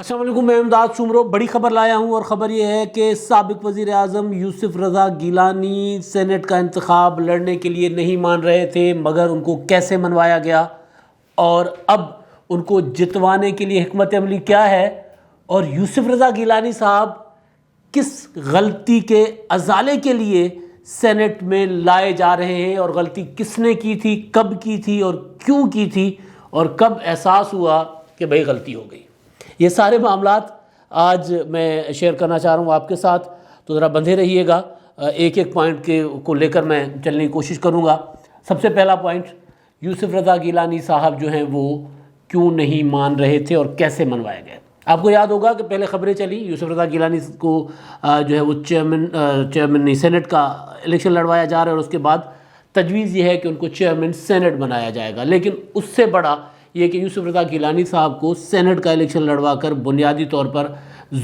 السلام علیکم، میں امداد شمرو بڑی خبر لایا ہوں، اور خبر یہ ہے کہ سابق وزیر اعظم یوسف رضا گیلانی سینٹ کا انتخاب لڑنے کے لیے نہیں مان رہے تھے، مگر ان کو کیسے منوایا گیا اور اب ان کو جتوانے کے لیے حکمت عملی کیا ہے، اور یوسف رضا گیلانی صاحب کس غلطی کے ازالے کے لیے سینٹ میں لائے جا رہے ہیں، اور غلطی کس نے کی تھی، کب کی تھی اور کیوں کی تھی، اور کب احساس ہوا کہ بھئی غلطی ہو گئی۔ یہ سارے معاملات آج میں شیئر کرنا چاہ رہا ہوں آپ کے ساتھ، تو ذرا بندھے رہیے گا، ایک ایک پوائنٹ کو لے کر میں چلنے کی کوشش کروں گا۔ سب سے پہلا پوائنٹ، یوسف رضا گیلانی صاحب جو ہیں وہ کیوں نہیں مان رہے تھے اور کیسے منوائے گئے۔ آپ کو یاد ہوگا کہ پہلے خبریں چلی یوسف رضا گیلانی کو جو ہے وہ چیئرمین سینٹ کا الیکشن لڑوایا جا رہا ہے، اور اس کے بعد تجویز یہ ہے کہ ان کو چیئرمین سینٹ بنایا جائے گا، لیکن اس سے بڑا یہ کہ یوسف رضا گیلانی صاحب کو سینٹ کا الیکشن لڑوا کر بنیادی طور پر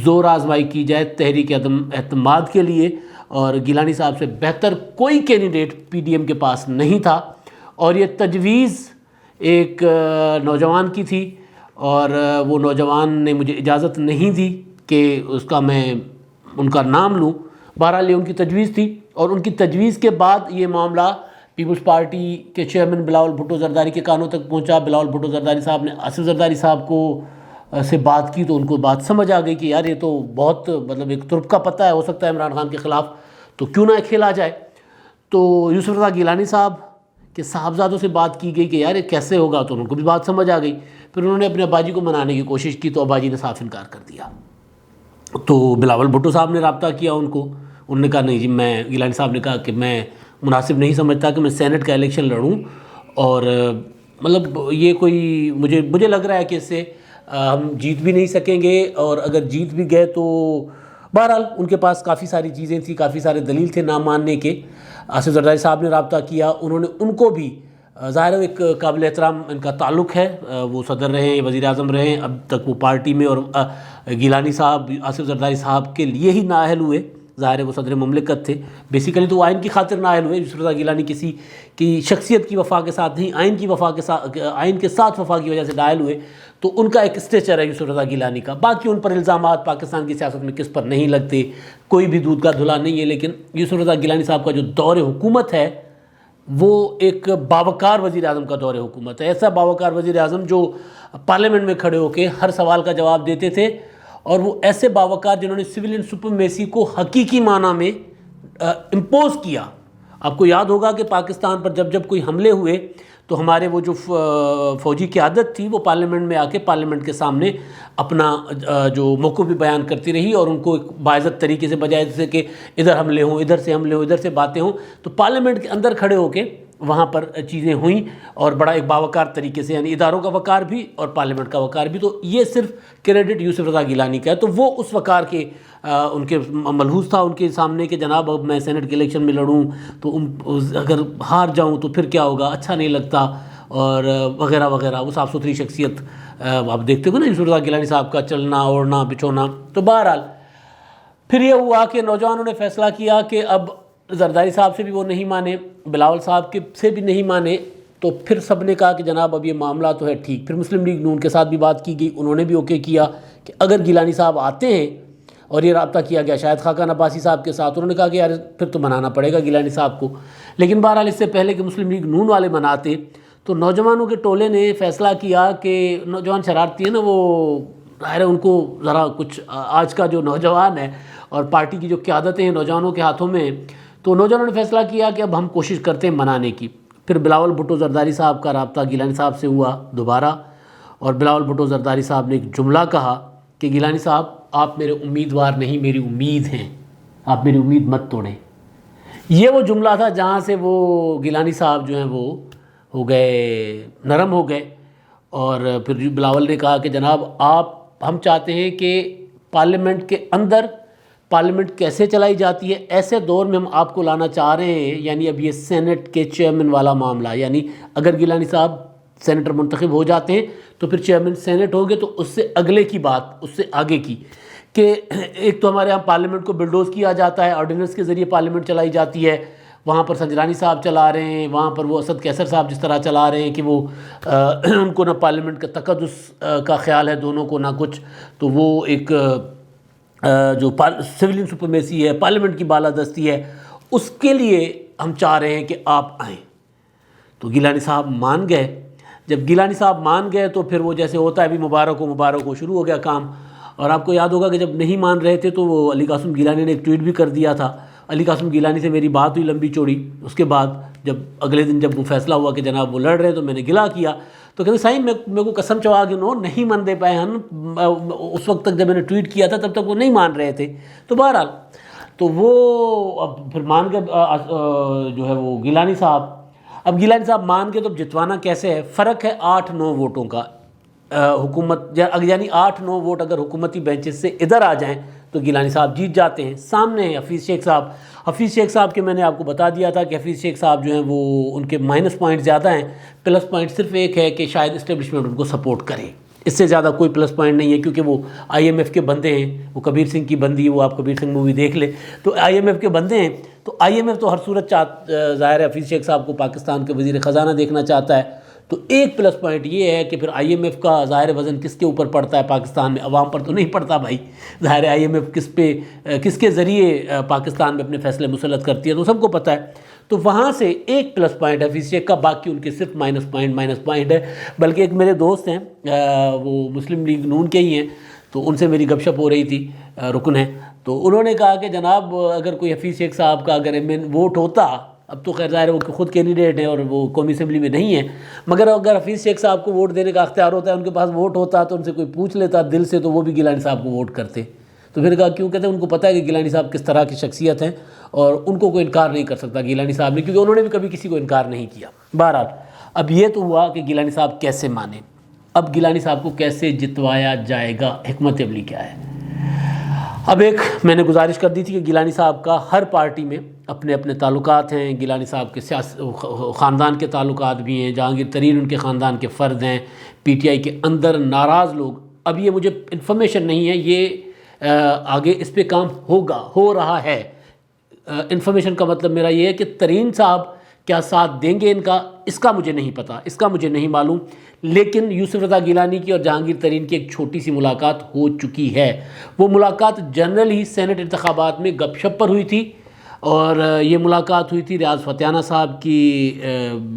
زور آزمائی کی جائے تحریک عدم اعتماد کے لیے، اور گیلانی صاحب سے بہتر کوئی کینڈیڈیٹ پی ڈی ایم کے پاس نہیں تھا، اور یہ تجویز ایک نوجوان کی تھی، اور وہ نوجوان نے مجھے اجازت نہیں دی کہ اس کا میں ان کا نام لوں، بہرحال یہ ان کی تجویز تھی، اور ان کی تجویز کے بعد یہ معاملہ پیپلز پارٹی کے چیئرمین بلاول بھٹو زرداری کے کانوں تک پہنچا۔ بلاول بھٹو زرداری صاحب نے آصف زرداری صاحب کو سے بات کی، تو ان کو بات سمجھ آ گئی کہ یار یہ تو بہت مطلب ایک ترپ کا پتہ ہے، ہو سکتا ہے عمران خان کے خلاف، تو کیوں نہ کھیلا جائے۔ تو یوسف رضا گیلانی صاحب کے صاحبزادوں سے بات کی گئی کہ یار یہ کیسے ہوگا، تو ان کو بھی بات سمجھ آ گئی۔ پھر انہوں نے اپنے اباجی کو منانے کی کوشش کی، تو اباجی نے صاف انکار کر دیا۔ تو بلاول بھٹو صاحب نے رابطہ کیا ان کو، انہوں نے کہا نہیں جی، میں گیلانی صاحب نے کہا کہ میں مناسب نہیں سمجھتا کہ میں سینٹ کا الیکشن لڑوں، اور مطلب یہ کوئی مجھے لگ رہا ہے کہ اس سے ہم جیت بھی نہیں سکیں گے، اور اگر جیت بھی گئے تو بہرحال ان کے پاس کافی ساری چیزیں تھیں، کافی سارے دلیل تھے نہ ماننے کے۔ آصف زرداری صاحب نے رابطہ کیا، انہوں نے ان کو بھی، ظاہر ہے ایک قابل احترام ان کا تعلق ہے، وہ صدر رہے ہیں، وزیر اعظم رہے ہیں، اب تک وہ پارٹی میں، اور گیلانی صاحب آصف زرداری صاحب کے لیے ہی نااہل ہوئے، ظاہر ہے وہ صدر مملکت تھے، بیسیکلی تو وہ آئین کی خاطر نااہل ہوئے۔ یوسف رضا گیلانی کسی کی شخصیت کی وفا کے ساتھ نہیں، آئین کے ساتھ وفا کی وجہ سے نااہل ہوئے، تو ان کا ایک اسٹیچر ہے یوسف رضا گیلانی کا۔ باقی ان پر الزامات پاکستان کی سیاست میں کس پر نہیں لگتے، کوئی بھی دودھ کا دھلا نہیں ہے، لیکن یوسف رضا گیلانی صاحب کا جو دور حکومت ہے وہ ایک باوقار وزیر اعظم کا دور حکومت ہے، ایسا باوقار وزیر اعظم جو پارلیمنٹ میں کھڑے ہو کے ہر سوال کا جواب دیتے تھے، اور وہ ایسے باوقار جنہوں نے سویلین سپریمیسی کو حقیقی معنی میں امپوز کیا۔ آپ کو یاد ہوگا کہ پاکستان پر جب کوئی حملے ہوئے تو ہمارے وہ جو فوجی قیادت تھی وہ پارلیمنٹ میں آ کے پارلیمنٹ کے سامنے اپنا جو موقف بھی بیان کرتی رہی، اور ان کو ایک باعزت طریقے سے، بجائے جیسے کہ ادھر حملے ہوں، ادھر سے حملے ہوں، ادھر سے باتیں ہوں، تو پارلیمنٹ کے اندر کھڑے ہو کے وہاں پر چیزیں ہوئیں، اور بڑا ایک باوقار طریقے سے، یعنی اداروں کا وقار بھی اور پارلیمنٹ کا وقار بھی۔ تو یہ صرف کریڈٹ یوسف رضا گیلانی کا ہے، تو وہ اس وقار کے ان کے ملحوظ تھا ان کے سامنے کہ جناب اب میں سینٹ کے الیکشن میں لڑوں تو اگر ہار جاؤں تو پھر کیا ہوگا، اچھا نہیں لگتا، اور وغیرہ وغیرہ۔ وہ صاف ستھری شخصیت آپ دیکھتے ہو نا یوسف رضا گیلانی صاحب کا چلنا اوڑھنا بچھونا۔ تو بہرحال پھر یہ ہوا کہ نوجوانوں نے فیصلہ کیا کہ اب زرداری صاحب سے بھی وہ نہیں مانے، بلاول صاحب کے سے بھی نہیں مانے، تو پھر سب نے کہا کہ جناب اب یہ معاملہ تو ہے ٹھیک۔ پھر مسلم لیگ نون کے ساتھ بھی بات کی گئی، انہوں نے بھی اوکے کیا کہ اگر گیلانی صاحب آتے ہیں، اور یہ رابطہ کیا گیا شاہد خاقان عباسی صاحب کے ساتھ، انہوں نے کہا کہ یار پھر تو منانا پڑے گا گیلانی صاحب کو۔ لیکن بہرحال اس سے پہلے کہ مسلم لیگ نون والے مناتے، تو نوجوانوں کے ٹولے نے فیصلہ کیا کہ نوجوان شرارتی ہیں نا، وہ ظاہر ہے ان کو ذرا کچھ، آج کا جو نوجوان ہے اور پارٹی کی جو قیادتیں ہیں نوجوانوں کے ہاتھوں میں، تو نوجوانوں نے فیصلہ کیا کہ اب ہم کوشش کرتے ہیں منانے کی۔ پھر بلاول بھٹو زرداری صاحب کا رابطہ گیلانی صاحب سے ہوا دوبارہ، اور بلاول بھٹو زرداری صاحب نے ایک جملہ کہا کہ گیلانی صاحب آپ میرے امیدوار نہیں، میری امید ہیں، آپ میری امید مت توڑیں۔ یہ وہ جملہ تھا جہاں سے وہ گیلانی صاحب جو ہیں وہ ہو گئے، نرم ہو گئے، اور پھر بلاول نے کہا کہ جناب ہم چاہتے ہیں کہ پارلیمنٹ کے اندر پارلیمنٹ کیسے چلائی جاتی ہے، ایسے دور میں ہم آپ کو لانا چاہ رہے ہیں، یعنی اب یہ سینٹ کے چیئرمین والا معاملہ، یعنی اگر گیلانی صاحب سینیٹر منتخب ہو جاتے ہیں تو پھر چیئرمین سینٹ ہوں گے، تو اس سے اگلے کی بات، اس سے آگے کی، کہ ایک تو ہمارے یہاں پارلیمنٹ کو بلڈوز کیا جاتا ہے، آرڈیننس کے ذریعے پارلیمنٹ چلائی جاتی ہے، وہاں پر سنجرانی صاحب چلا رہے ہیں، وہاں پر وہ اسد کیسر صاحب جس طرح چلا رہے ہیں کہ وہ ان کو نہ پارلیمنٹ کا تقدس کا خیال ہے دونوں کو، نہ کچھ، تو وہ ایک جو سویلین سپریمیسی ہے، پارلیمنٹ کی بالادستی ہے، اس کے لیے ہم چاہ رہے ہیں کہ آپ آئیں۔ تو گیلانی صاحب مان گئے۔ جب گیلانی صاحب مان گئے تو پھر وہ جیسے ہوتا ہے ابھی مبارک ہو شروع ہو گیا کام۔ اور آپ کو یاد ہوگا کہ جب نہیں مان رہے تھے تو وہ علی قاسم گیلانی نے ایک ٹویٹ بھی کر دیا تھا۔ علی قاسم گیلانی سے میری بات ہوئی لمبی چوڑی، اس کے بعد جب اگلے دن جب وہ فیصلہ ہوا کہ جناب وہ لڑ رہے تو میں نے گلا کیا، تو کہتے صحیح میرے کو قسم چوا کے نہیں مان دے پائے ہم، اس وقت تک جب میں نے ٹویٹ کیا تھا تب تک وہ نہیں مان رہے تھے۔ تو بہرحال تو وہ اب پھر مان کے جو ہے وہ گیلانی صاحب، اب گیلانی صاحب مان کے تو جتوانا کیسے ہے، فرق ہے 8-9 ووٹوں کا حکومت، یعنی 8-9 ووٹ اگر حکومتی بینچز سے ادھر آ جائیں تو گیلانی صاحب جیت جاتے ہیں۔ سامنے ہیں حفیظ شیخ صاحب۔ حفیظ شیخ صاحب کے میں نے آپ کو بتا دیا تھا کہ حفیظ شیخ صاحب جو ہیں وہ ان کے مائنس پوائنٹ زیادہ ہیں، پلس پوائنٹ صرف ایک ہے کہ شاید اسٹیبلشمنٹ ان کو سپورٹ کرے، اس سے زیادہ کوئی پلس پوائنٹ نہیں ہے، کیونکہ وہ IMF کے بندے ہیں، وہ کبیر سنگھ کی بندی ہے، وہ آپ کبیر سنگھ مووی دیکھ لیں، تو IMF کے بندے ہیں، تو IMF تو ہر صورت ظاہر ہے حفیظ شیخ صاحب کو پاکستان کے وزیر خزانہ دیکھنا چاہتا ہے۔ تو ایک پلس پوائنٹ یہ ہے کہ پھر IMF کا ظاہر وزن کس کے اوپر پڑتا ہے پاکستان میں، عوام پر تو نہیں پڑتا بھائی، ظاہر ہے IMF کس کے ذریعے پاکستان میں اپنے فیصلے مسلط کرتی ہے تو سب کو پتہ ہے۔ تو وہاں سے ایک پلس پوائنٹ ہے حفیظ شیخ کا، باقی ان کے صرف مائنس پوائنٹ ہے۔ بلکہ ایک میرے دوست ہیں وہ مسلم لیگ نون کے ہی ہیں، تو ان سے میری گپ شپ ہو رہی تھی، رکن ہیں، تو انہوں نے کہا کہ جناب اگر کوئی حفیظ شیخ صاحب کا اگر ووٹ ہوتا، اب تو خیر ظاہر ہے وہ خود کینڈیڈیٹ ہیں اور وہ قومی اسمبلی میں نہیں ہیں، مگر اگر حفیظ شیخ صاحب کو ووٹ دینے کا اختیار ہوتا ہے، ان کے پاس ووٹ ہوتا تو ان سے کوئی پوچھ لیتا دل سے تو وہ بھی گیلانی صاحب کو ووٹ کرتے۔ تو پھر کہا کیوں؟ کہتے ہیں ان کو پتہ ہے کہ گیلانی صاحب کس طرح کی شخصیت ہیں اور ان کو کوئی انکار نہیں کر سکتا گیلانی صاحب نے، کیونکہ انہوں نے بھی کبھی کسی کو انکار نہیں کیا۔ بہرحال اب یہ تو ہوا کہ گیلانی صاحب کیسے مانے، اب گیلانی صاحب کو کیسے جتوایا جائے گا، حکمت عملی کیا ہے۔ اب ایک میں نے گزارش کر دی تھی کہ گیلانی صاحب کا ہر پارٹی میں اپنے اپنے تعلقات ہیں، گیلانی صاحب کے خاندان کے تعلقات بھی ہیں، جہانگیر ترین ان کے خاندان کے فرد ہیں، PTI کے اندر ناراض لوگ، اب یہ مجھے انفارمیشن نہیں ہے، یہ آگے اس پہ کام ہو رہا ہے۔ انفارمیشن کا مطلب میرا یہ ہے کہ ترین صاحب کیا ساتھ دیں گے ان کا، اس کا مجھے نہیں پتہ، اس کا مجھے نہیں معلوم، لیکن یوسف رضا گیلانی کی اور جہانگیر ترین کی ایک چھوٹی سی ملاقات ہو چکی ہے۔ وہ ملاقات جنرل ہی سینٹ انتخابات میں گپ شپ پر ہوئی تھی، اور یہ ملاقات ہوئی تھی ریاض فتیانہ صاحب کی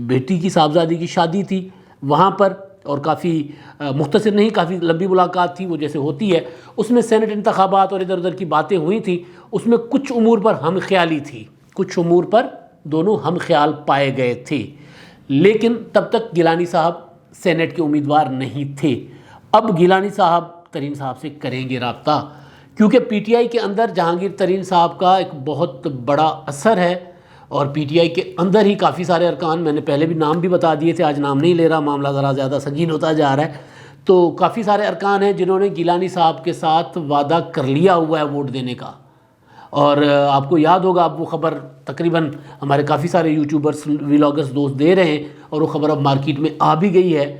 بیٹی کی صاحبزادی کی شادی تھی وہاں پر، اور کافی مختصر نہیں، کافی لمبی ملاقات تھی وہ جیسے ہوتی ہے۔ اس میں سینٹ انتخابات اور ادھر ادھر کی باتیں ہوئی تھیں، اس میں کچھ امور پر ہم خیالی تھی، کچھ امور پر دونوں ہم خیال پائے گئے تھے، لیکن تب تک گیلانی صاحب سینٹ کے امیدوار نہیں تھے۔ اب گیلانی صاحب ترین صاحب سے کریں گے رابطہ، کیونکہ PTI کے اندر جہانگیر ترین صاحب کا ایک بہت بڑا اثر ہے، اور PTI کے اندر ہی کافی سارے ارکان، میں نے پہلے بھی نام بھی بتا دیے تھے، آج نام نہیں لے رہا، معاملہ ذرا زیادہ سنگین ہوتا جا رہا ہے، تو کافی سارے ارکان ہیں جنہوں نے گیلانی صاحب کے ساتھ وعدہ کر لیا ہوا ہے ووٹ دینے کا۔ اور آپ کو یاد ہوگا، اب وہ خبر تقریباً ہمارے کافی سارے یوٹیوبرز ولاگرز دوست دے رہے ہیں، اور وہ خبر اب مارکیٹ میں آ بھی گئی ہے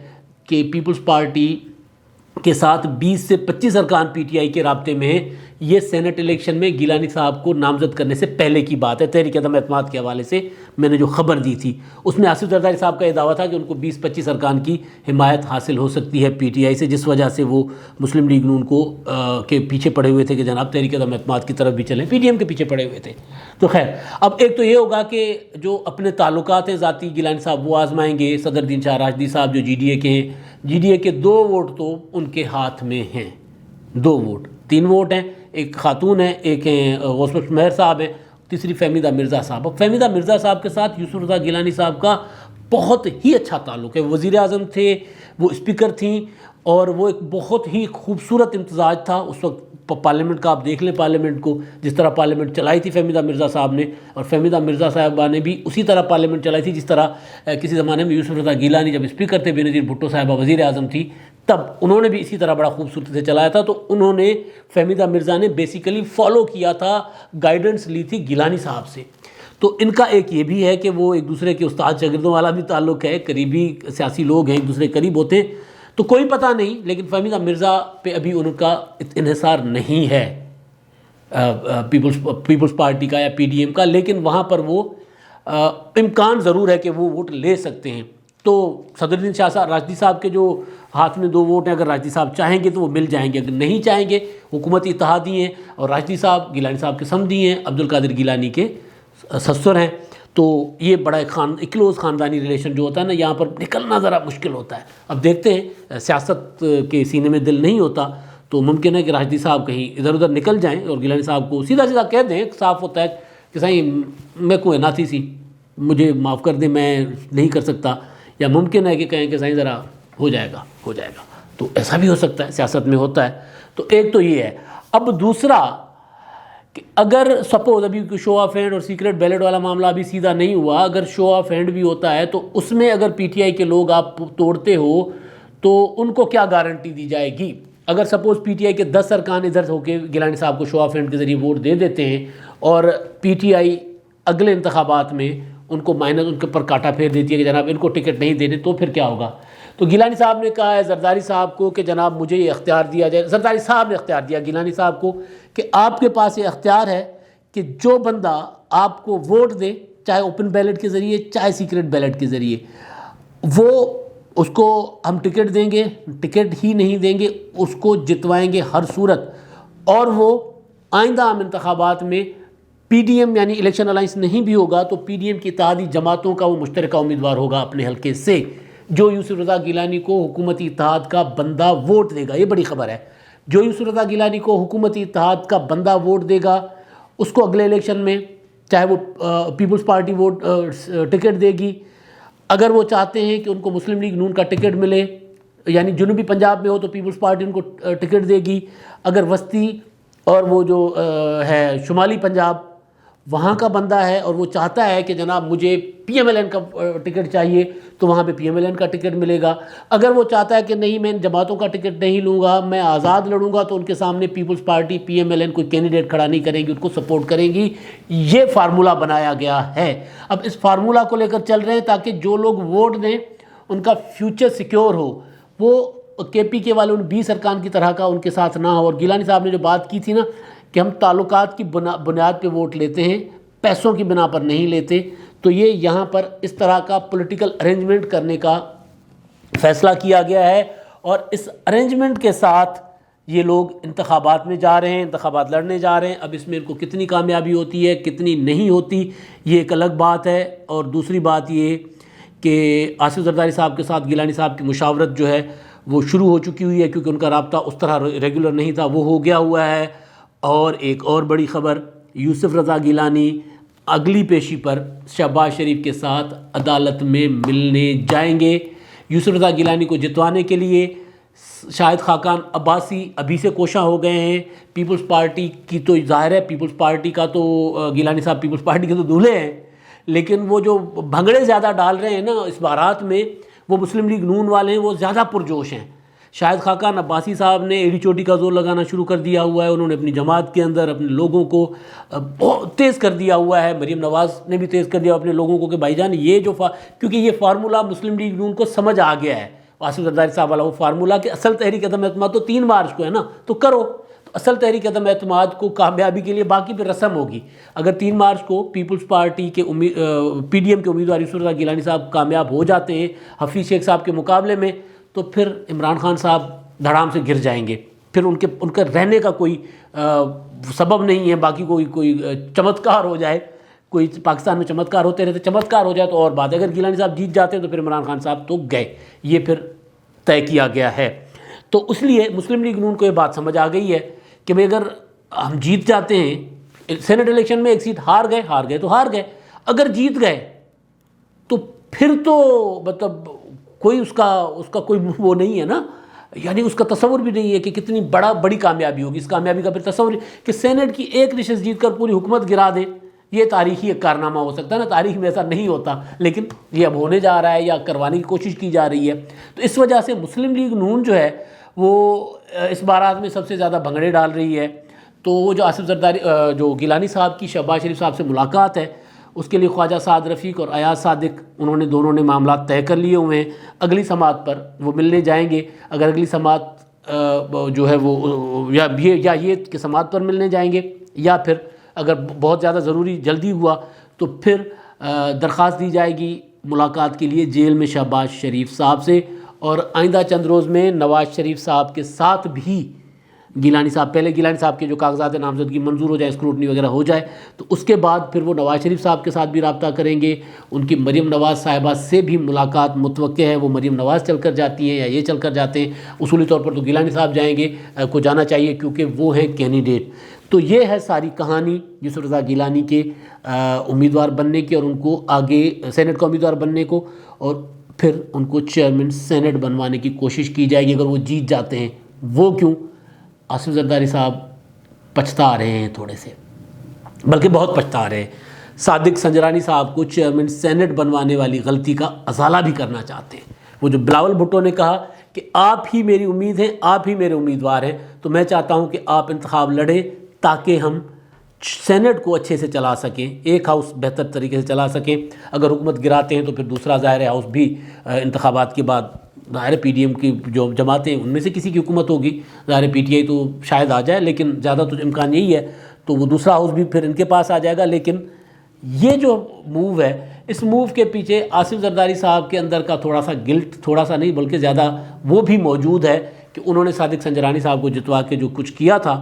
کہ پیپلز پارٹی کے ساتھ 20 سے 25 ارکان PTI کے رابطے میں ہیں۔ یہ سینٹ الیکشن میں گیلانی صاحب کو نامزد کرنے سے پہلے کی بات ہے، تحریک عدم اعتماد کے حوالے سے میں نے جو خبر دی تھی اس میں آصف زرداری صاحب کا یہ دعویٰ تھا کہ ان کو 20-25 ارکان کی حمایت حاصل ہو سکتی ہے PTI سے، جس وجہ سے وہ مسلم لیگ نون کو کے پیچھے پڑے ہوئے تھے کہ جناب تحریک عدم اعتماد کی طرف بھی چلیں، PDM کے پیچھے پڑے ہوئے تھے۔ تو خیر اب ایک تو یہ ہوگا کہ جو اپنے تعلقات ہیں ذاتی گیلانی صاحب وہ آزمائیں گے، صدر دین شاہ راشدی صاحب جو GDA کے ہیں، GDA کے 2 ووٹ تو ان کے ہاتھ میں ہیں، 2 ووٹ، 3 ووٹ ہیں، ایک خاتون ہے، ایک ہیں غوث بخش مہر صاحب ہیں، تیسری فہمیدہ مرزا صاحب۔ اب فہمیدہ مرزا صاحب کے ساتھ یوسف رضا گیلانی صاحب کا بہت ہی اچھا تعلق ہے، وزیر اعظم تھے، وہ اسپیکر تھیں، اور وہ ایک بہت ہی خوبصورت امتزاج تھا اس وقت پارلیمنٹ کا۔ آپ دیکھ لیں پارلیمنٹ کو، جس طرح پارلیمنٹ چلائی تھی فہمیدہ مرزا صاحب نے، اور فہمیدہ مرزا صاحبہ نے بھی اسی طرح پارلیمنٹ چلائی تھی جس طرح کسی زمانے میں یوسف رضا گیلانی جب اسپیکر تھے، بے نظیر بھٹو صاحبہ وزیر اعظم تھی، تب انہوں نے بھی اسی طرح بڑا خوبصورتی سے چلایا تھا۔ تو انہوں نے، فہمیدہ مرزا نے بیسیکلی فالو کیا تھا، گائیڈنس لی تھی گیلانی صاحب سے۔ تو ان کا ایک یہ بھی ہے کہ وہ ایک دوسرے کے استاد شاگردوں والا بھی تعلق ہے، قریبی سیاسی لوگ ہیں، ایک دوسرے قریب ہوتے ہیں، تو کوئی پتہ نہیں، لیکن فہمیدہ مرزا پہ ابھی ان کا انحصار نہیں ہے پیپلز پارٹی کا یا PDM کا، لیکن وہاں پر وہ امکان ضرور ہے کہ وہ ووٹ لے سکتے ہیں. تو صدرالدین شاہ صاحب راشدی صاحب کے جو ہاتھ میں 2 ووٹ ہیں، اگر راشدی صاحب چاہیں گے تو وہ مل جائیں گے، اگر نہیں چاہیں گے حکومتی اتحادی ہیں اور راشدی صاحب گیلانی صاحب کے سمدھی ہیں، عبدالقادر گیلانی کے سسر ہیں. تو یہ بڑا ایک کلوز خاندانی ریلیشن جو ہوتا ہے نا، یہاں پر نکلنا ذرا مشکل ہوتا ہے. اب دیکھتے ہیں، سیاست کے سینے میں دل نہیں ہوتا تو ممکن ہے کہ راشدی صاحب کہیں ادھر ادھر نکل جائیں اور گیلانی صاحب کو سیدھا سیدھا کہہ دیں، صاف ہوتا ہے کہ صحیح میں کوئی ناتھی سی، مجھے معاف کر دیں، میں نہیں کر سکتا. یا ممکن ہے کہ کہیں کہ صحیح ذرا ہو جائے گا. تو ایسا بھی ہو سکتا ہے، سیاست میں ہوتا ہے. تو ایک تو یہ ہے. اب دوسرا کہ اگر سپوز ابھی شو آف ہینڈ اور سیکرٹ بیلٹ والا معاملہ ابھی سیدھا نہیں ہوا، اگر شو آف ہینڈ بھی ہوتا ہے تو اس میں اگر پی ٹی آئی کے لوگ آپ توڑتے ہو تو ان کو کیا گارنٹی دی جائے گی؟ اگر سپوز پی ٹی آئی کے 10 ارکان ادھر ہو کے گیلانی صاحب کو شو آف ہینڈ کے ذریعے ووٹ دے دیتے ہیں اور پی ٹی آئی اگلے انتخابات میں ان کو مائنس ان کے پر کاٹا پھیر دیتی ہے کہ جناب ان کو ٹکٹ نہیں دینے، تو پھر کیا ہوگا؟ تو گیلانی صاحب نے کہا ہے زرداری صاحب کو کہ جناب مجھے یہ اختیار دیا جائے. زرداری صاحب نے اختیار دیا گیلانی صاحب کو کہ آپ کے پاس یہ اختیار ہے کہ جو بندہ آپ کو ووٹ دے، چاہے اوپن بیلٹ کے ذریعے چاہے سیکرٹ بیلٹ کے ذریعے، وہ اس کو ہم ٹکٹ دیں گے، ٹکٹ ہی نہیں دیں گے، اس کو جتوائیں گے ہر صورت. اور وہ آئندہ عام انتخابات میں پی ڈی ایم یعنی الیکشن الائنس نہیں بھی ہوگا تو پی ڈی ایم کی اتحادی جماعتوں کا وہ مشترکہ امیدوار ہوگا اپنے حلقے سے، جو یوسف رضا گیلانی کو حکومتی اتحاد کا بندہ ووٹ دے گا. یہ بڑی خبر ہے. جو یوسف رضا گیلانی کو حکومتی اتحاد کا بندہ ووٹ دے گا اس کو اگلے الیکشن میں چاہے وہ پیپلز پارٹی ووٹ ٹکٹ دے گی. اگر وہ چاہتے ہیں کہ ان کو مسلم لیگ نون کا ٹکٹ ملے، یعنی جنوبی پنجاب میں ہو تو پیپلز پارٹی ان کو ٹکٹ دے گی. اگر وسطی اور وہ جو ہے شمالی پنجاب وہاں کا بندہ ہے اور وہ چاہتا ہے کہ جناب مجھے پی ایم ایل این کا ٹکٹ چاہیے تو وہاں پہ پی ایم ایل این کا ٹکٹ ملے گا. اگر وہ چاہتا ہے کہ نہیں میں ان جماعتوں کا ٹکٹ نہیں لوں گا، میں آزاد لڑوں گا، تو ان کے سامنے Peoples Party P M L N کوئی کینڈیڈیٹ کھڑا نہیں کریں گی، ان کو سپورٹ کریں گی. یہ فارمولہ بنایا گیا ہے. اب اس فارمولہ کو لے کر چل رہے ہیں تاکہ جو لوگ ووٹ دیں ان کا فیوچر سیکیور ہو. وہ کے پی کے والے ان 20 ارکان کی طرح کا ان کے ساتھ نہ ہو. اور گیلانی صاحب نے جو بات کی تھی نا کہ ہم تعلقات کی بنیاد پہ ووٹ لیتے ہیں، پیسوں کی بنا پر نہیں لیتے، تو یہ یہاں پر اس طرح کا پولیٹیکل ارینجمنٹ کرنے کا فیصلہ کیا گیا ہے. اور اس ارینجمنٹ کے ساتھ یہ لوگ انتخابات میں جا رہے ہیں، انتخابات لڑنے جا رہے ہیں. اب اس میں ان کو کتنی کامیابی ہوتی ہے کتنی نہیں ہوتی یہ ایک الگ بات ہے. اور دوسری بات یہ کہ آصف زرداری صاحب کے ساتھ گیلانی صاحب کی مشاورت جو ہے وہ شروع ہو چکی ہوئی ہے، کیونکہ ان کا رابطہ اس طرح ریگولر نہیں تھا، وہ ہو گیا ہوا ہے. اور ایک اور بڑی خبر، یوسف رضا گیلانی اگلی پیشی پر شہباز شریف کے ساتھ عدالت میں ملنے جائیں گے. یوسف رضا گیلانی کو جتوانے کے لیے شاہد خاقان عباسی ابھی سے کوشاں ہو گئے ہیں. پیپلز پارٹی کی تو ظاہر ہے، پیپلز پارٹی کا تو گیلانی صاحب پیپلز پارٹی کے تو دولہے ہیں، لیکن وہ جو بھنگڑے زیادہ ڈال رہے ہیں نا اس بارات میں، وہ مسلم لیگ نون والے ہیں، وہ زیادہ پرجوش ہیں. شاہد خاقان عباسی صاحب نے ایڑی چوٹی کا زور لگانا شروع کر دیا ہوا ہے. انہوں نے اپنی جماعت کے اندر اپنے لوگوں کو بہت تیز کر دیا ہوا ہے. مریم نواز نے بھی تیز کر دیا اپنے لوگوں کو کہ بھائی جان یہ جو کیونکہ یہ فارمولہ مسلم لیگ نون کو سمجھ آ گیا ہے، آصف زرداری صاحب والا وہ فارمولہ کہ اصل تحریک عدم اعتماد تو 3 مارچ کو ہے نا، تو کرو. تو اصل تحریک عدم اعتماد کو کامیابی کے لیے باقی پہ رسم ہوگی. اگر 3 مارچ کو پیپلز پارٹی کے پی ڈی ایم کے امیدوار یوسف رضا گیلانی صاحب کامیاب ہو جاتے ہیں حفیظ شیخ صاحب کے مقابلے میں، تو پھر عمران خان صاحب دھڑام سے گر جائیں گے. پھر ان کا رہنے کا کوئی سبب نہیں ہے. باقی کوئی چمتکار ہو جائے، کوئی پاکستان میں چمتکار ہوتے رہتے، چمتکار ہو جائے تو اور بات ہے. اگر گیلانی صاحب جیت جاتے ہیں تو پھر عمران خان صاحب تو گئے. یہ پھر طے کیا گیا ہے. تو اس لیے مسلم لیگ نون کو یہ بات سمجھ آ گئی ہے کہ بھئی اگر ہم جیت جاتے ہیں سینٹ الیکشن میں، ایک سیٹ ہار گئے تو ہار گئے، اگر جیت گئے تو پھر تو مطلب کوئی اس کا کوئی وہ نہیں ہے نا، یعنی اس کا تصور بھی نہیں ہے کہ کتنی بڑی کامیابی ہوگی. اس کامیابی کا پھر تصور کہ سینٹ کی ایک نشست جیت کر پوری حکومت گرا دے، یہ تاریخی ایک کارنامہ ہو سکتا ہے نا. تاریخ میں ایسا نہیں ہوتا، لیکن یہ اب ہونے جا رہا ہے یا کروانے کی کوشش کی جا رہی ہے. تو اس وجہ سے مسلم لیگ نون جو ہے وہ اس بارات میں سب سے زیادہ بھنگڑے ڈال رہی ہے. تو وہ جو آصف زرداری جو گیلانی صاحب کی شہباز شریف صاحب سے ملاقات ہے، اس کے لیے خواجہ سعد رفیق اور ایاز صادق دونوں نے معاملات طے کر لیے ہوئے ہیں. اگلی سماعت پر وہ ملنے جائیں گے. اگر اگلی سماعت جو ہے وہ یا یہ کہ سماعت پر ملنے جائیں گے، یا پھر اگر بہت زیادہ ضروری جلدی ہوا تو پھر درخواست دی جائے گی ملاقات کے لیے جیل میں شہباز شریف صاحب سے، اور آئندہ چند روز میں نواز شریف صاحب کے ساتھ بھی گیلانی صاحب، پہلے گیلانی صاحب کے جو کاغذات نامزدگی منظور ہو جائے، اسکروٹنی وغیرہ ہو جائے، تو اس کے بعد پھر وہ نواز شریف صاحب کے ساتھ بھی رابطہ کریں گے۔ ان کی مریم نواز صاحبہ سے بھی ملاقات متوقع ہے، وہ مریم نواز چل کر جاتی ہیں یا یہ چل کر جاتے ہیں، اصولی طور پر تو گیلانی صاحب جائیں گے، کو جانا چاہیے کیونکہ وہ ہیں کینڈیڈیٹ۔ تو یہ ہے ساری کہانی یوسف رضا گیلانی کے امیدوار بننے کی، اور ان کو آگے سینٹ کا امیدوار بننے کو، اور پھر ان کو چیئرمین سینٹ بنوانے کی کوشش کی جائے گی اگر وہ جیت جاتے ہیں۔ وہ کیوں؟ آصف زرداری صاحب پچھتا رہے ہیں تھوڑے سے، بلکہ بہت پچھتا رہے ہیں۔ صادق سنجرانی صاحب کو چیئرمین سینٹ بنوانے والی غلطی کا ازالہ بھی کرنا چاہتے ہیں۔ وہ جو بلاول بھٹو نے کہا کہ آپ ہی میری امید ہیں، آپ ہی میرے امیدوار ہیں، تو میں چاہتا ہوں کہ آپ انتخاب لڑیں تاکہ ہم سینٹ کو اچھے سے چلا سکیں، ایک ہاؤس بہتر طریقے سے چلا سکیں۔ اگر حکومت گراتے ہیں تو پھر دوسرا ظاہر ہاؤس بھی انتخابات کے بعد ظاہر پی ڈی ایم کی جو جماعتیں ان میں سے کسی کی حکومت ہوگی، ظاہر پی ٹی آئی تو شاید آ جائے، لیکن زیادہ تو امکان یہی ہے، تو وہ دوسرا ہاؤس بھی پھر ان کے پاس آ جائے گا۔ لیکن یہ جو موو ہے، اس موو کے پیچھے آصف زرداری صاحب کے اندر کا تھوڑا سا گلٹ، تھوڑا سا نہیں بلکہ زیادہ وہ بھی موجود ہے کہ انہوں نے صادق سنجرانی صاحب کو جتوا کے جو کچھ کیا تھا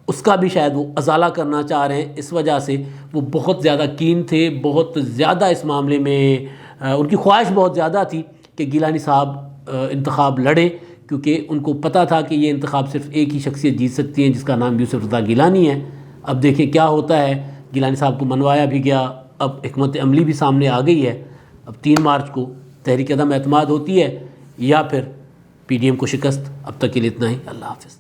اس کا بھی شاید وہ ازالہ کرنا چاہ رہے ہیں۔ اس وجہ سے وہ بہت زیادہ کین تھے، بہت زیادہ اس معاملے میں ان کی خواہش بہت زیادہ تھی کہ گیلانی صاحب انتخاب لڑیں، کیونکہ ان کو پتہ تھا کہ یہ انتخاب صرف ایک ہی شخصیت جیت سکتی ہے جس کا نام یوسف رضا گیلانی ہے۔ اب دیکھیں کیا ہوتا ہے، گیلانی صاحب کو منوایا بھی گیا، اب حکمت عملی بھی سامنے آ گئی ہے۔ اب 3 مارچ کو تحریک عدم اعتماد ہوتی ہے یا پھر پی ڈی ایم کو شکست۔ اب تک کے لیے اتنا ہی، اللہ حافظ۔